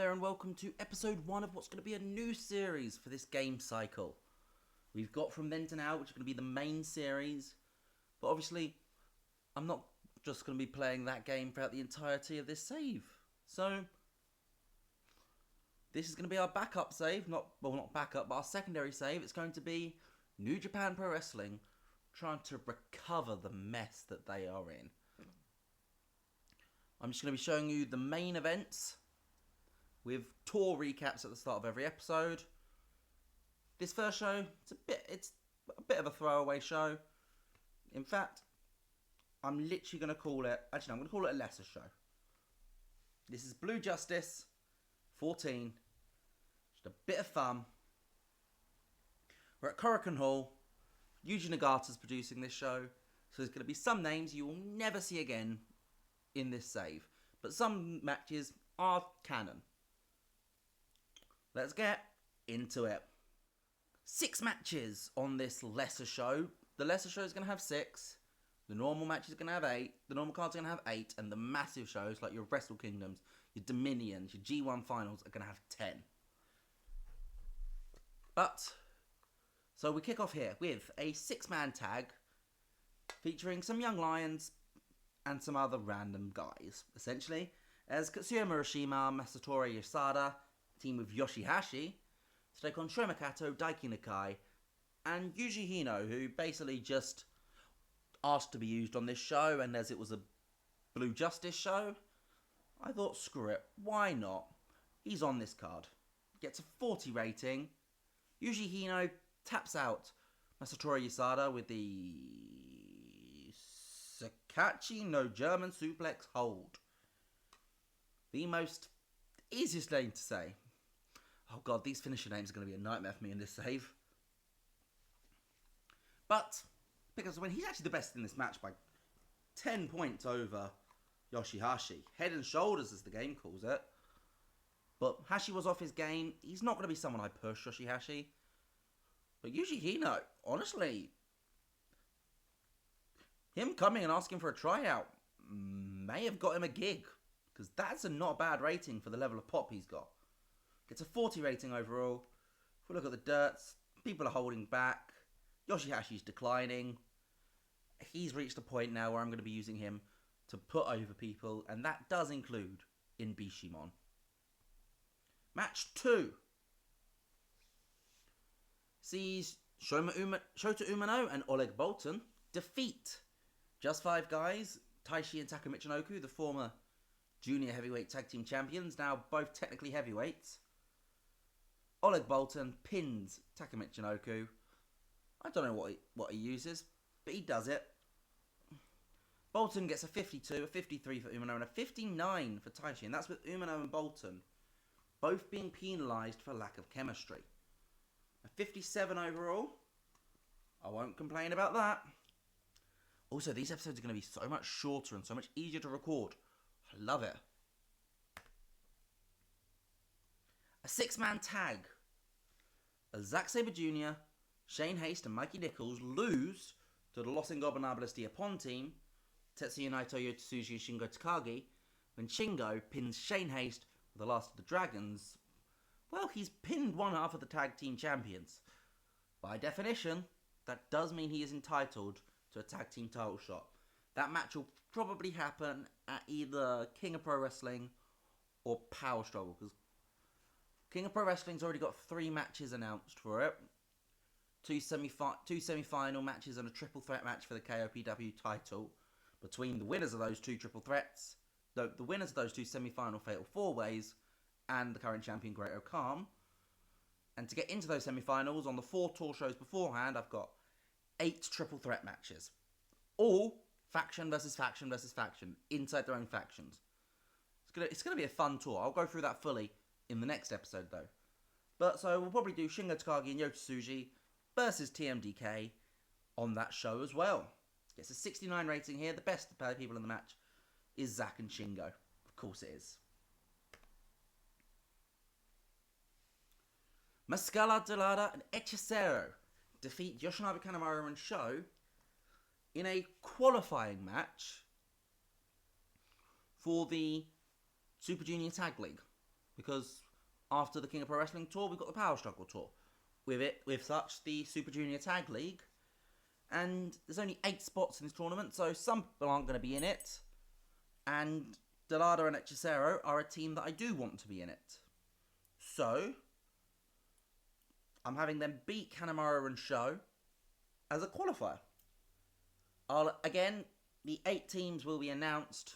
there and welcome to episode 1 of what's going to be a new series for this game cycle. We've got From Then to Now, which is going to be the main series, but obviously I'm not just going to be playing that game throughout the entirety of this save. So this is going to be our backup save, not backup, but our secondary save. It's going to be New Japan Pro Wrestling trying to recover the mess that they are in. I'm just going to be showing you the main events with tour recaps at the start of every episode. This first show, it's a bit of a throwaway show. In fact, I'm literally going to call it, I'm going to call it a lesser show. This is Blue Justice 14. Just a bit of fun. We're at Korakuen Hall. Yuji Nagata's producing this show, so there's going to be some names you will never see again in this save, but some matches are canon. Let's get into it. 6 matches on this lesser show. The lesser show is going to have 6. The normal match is going to have 8. The normal card's going to have 8. And the massive shows like your Wrestle Kingdoms, your Dominions, your G1 finals are going to have 10. So we kick off here with a 6-man tag featuring some young lions and some other random guys, essentially, as Katsuya Murashima, Masatori Yosada team with Yoshihashi to take on Shomakato, Daiki Nakai, and Yuji Hino, who basically just asked to be used on this show, and as it was a Blue Justice show, I thought, screw it, why not? He's on this card. Gets a 40 rating. Yuji Hino taps out Masatori Yosada with the Sakachi no German suplex hold. The most easiest name to say. Oh god, these finisher names are going to be a nightmare for me in this save. But, because when he's actually the best in this match by 10 points over Yoshihashi. Head and shoulders as the game calls it. But Hashi was off his game. He's not going to be someone I push, Yoshihashi. But Yuji Hino, honestly, him coming and asking for a tryout may have got him a gig. Because that's a not bad rating for the level of pop he's got. Gets a 40 rating overall. If we look at the dirts, people are holding back. Yoshihashi's declining. He's reached a point now where I'm going to be using him to put over people. And that does include in Bishimon. Match 2 sees Shota Umino and Oleg Bolton defeat Just 5 Guys, Taishi and Taka Michinoku, the former junior heavyweight tag team champions, now both technically heavyweights. Oleg Bolton pins Taka Michinoku. I don't know what he uses, but he does it. Bolton gets a 52, a 53 for Umino, and a 59 for Taishi, and that's with Umino and Bolton both being penalised for lack of chemistry. A 57 overall. I won't complain about that. Also, these episodes are going to be so much shorter and so much easier to record. I love it. A 6-man tag. As Zack Sabre Jr., Shane Haste and Mikey Nichols lose to the Los Ingobernables de Japón team, Tetsuya Naito, Yota Tsuji, Shingo Takagi, when Shingo pins Shane Haste with the Last of the Dragons. Well, he's pinned one half of the tag team champions. By definition, that does mean he is entitled to a tag team title shot. That match will probably happen at either King of Pro Wrestling or Power Struggle, because King of Pro Wrestling's already got 3 matches announced for it. 2 semi-final matches and a triple threat match for the KOPW title between the winners of those 2 triple threats, the winners of those 2 semi-final fatal 4-ways, and the current champion Great O'Khan. And to get into those semi-finals on the 4 tour shows beforehand, I've got 8 triple threat matches. All faction versus faction versus faction, inside their own factions. It's gonna be a fun tour. I'll go through that fully in the next episode though. But so we'll probably do Shingo Takagi and Yota Tsuji versus TMDK on that show as well. Gets a 69 rating here. The best people in the match is Zack and Shingo. Of course it is. Mascala Delada and Hechicero defeat Yoshinobu Kanemaru and Sho in a qualifying match for the Super Junior Tag League. because after the King of Pro Wrestling tour, we've got the Power Struggle tour. With such, the Super Junior Tag League. And there's only 8 spots in this tournament, so some people aren't going to be in it. And Delada and Hechicero are a team that I do want to be in it. So, I'm having them beat Kanemoto and Sho as a qualifier. Again, the 8 teams will be announced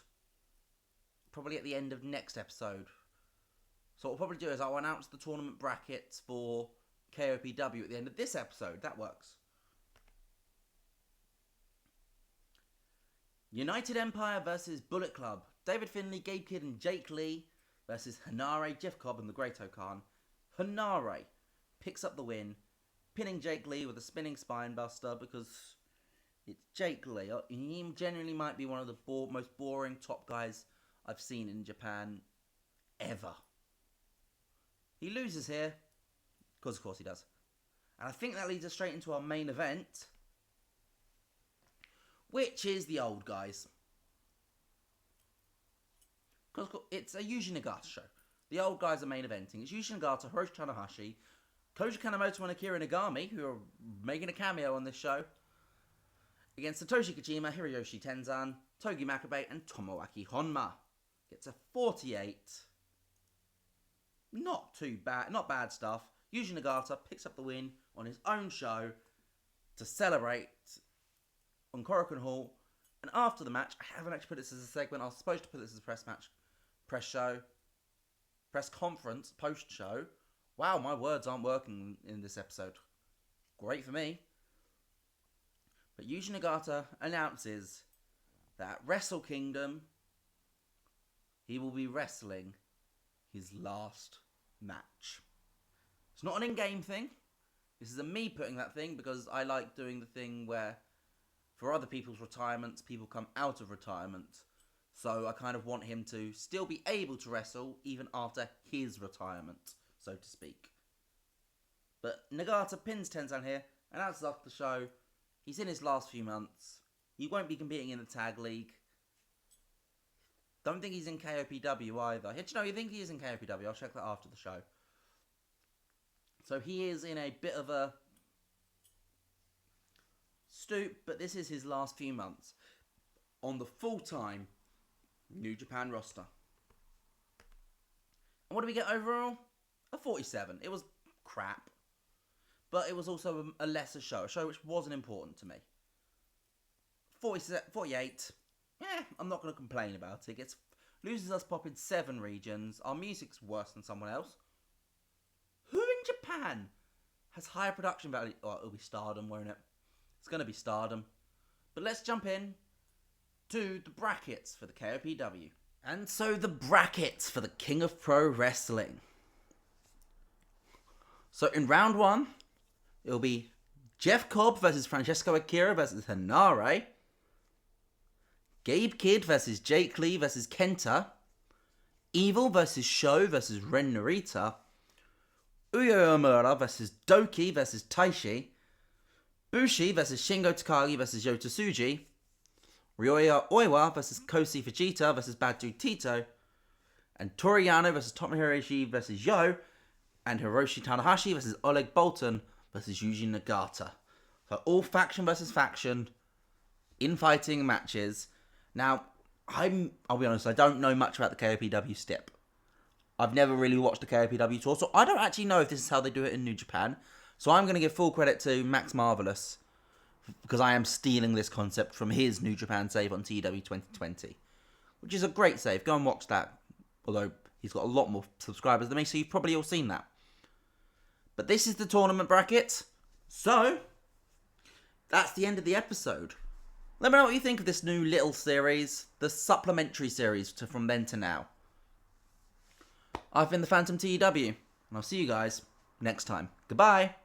probably at the end of next episode. So what I'll probably do is I'll announce the tournament brackets for KOPW at the end of this episode. That works. United Empire versus Bullet Club. David Finlay, Gabe Kidd and Jake Lee versus Hanare, Jeff Cobb and the Great Okan. Hanare picks up the win, pinning Jake Lee with a spinning spine buster because it's Jake Lee. He genuinely might be one of the most boring top guys I've seen in Japan ever. He loses here, because of course he does. And I think that leads us straight into our main event, which is the old guys. Because it's a Yuji Nagata show. The old guys are main eventing. It's Yuji Nagata, Hiroshi Tanahashi, Koji Kanemoto and Akira Nogami, who are making a cameo on this show, against Satoshi Kojima, Hiroyoshi Tenzan, Togi Makabe, and Tomoaki Honma. Gets a 48. Not too bad, not bad stuff. Yuji Nagata picks up the win on his own show to celebrate on Korakuen Hall. And after the match, I haven't actually put this as a segment. I was supposed to put this as a press conference, post show. Wow, my words aren't working in this episode. Great for me. But Yuji Nagata announces that at Wrestle Kingdom, he will be wrestling his last match. It's not an in-game thing. This is me putting that thing because I like doing the thing where for other people's retirements, people come out of retirement. So I kind of want him to still be able to wrestle even after his retirement, so to speak. But Nagata pins Tenzan here, announces after the show, he's in his last few months. He won't be competing in the tag league. Don't think he's in KOPW either. No, you think he is in KOPW. I'll check that after the show. So he is in a bit of a stoop, but this is his last few months on the full-time New Japan roster. And what do we get overall? A 47. It was crap. But it was also a lesser show. A show which wasn't important to me. 48. I'm not going to complain about it. It loses us pop in 7 regions. Our music's worse than someone else. Who in Japan has higher production value? Oh, it'll be Stardom, won't it? It's going to be Stardom. But let's jump in to the brackets for the KOPW. And so the brackets for the King of Pro Wrestling. So in round 1, it'll be Jeff Cobb versus Francesco Akira versus Hanare. Gabe Kidd versus Jake Lee versus Kenta. Evil versus Sho versus Ren Narita. Uyo Omura versus Doki versus Taishi. Bushi versus Shingo Takagi versus Yota Tsuji. Ryoya Oiwa versus Kosi Fujita versus Bad Dude Tito. And Toriyano versus Tomohiro Ishii versus Yo. And Hiroshi Tanahashi versus Oleg Bolton versus Yuji Nagata. So all faction versus faction in fighting matches. Now, I'll be honest, I don't know much about the KOPW step. I've never really watched the KOPW tour, so I don't actually know if this is how they do it in New Japan. So I'm going to give full credit to Max Marvelous, because I am stealing this concept from his New Japan save on TEW 2020, which is a great save. Go and watch that, although he's got a lot more subscribers than me, so you've probably all seen that. But this is the tournament bracket, so that's the end of the episode. Let me know what you think of this new little series, the supplementary series from then to now. I've been the Phantom TEW, and I'll see you guys next time. Goodbye!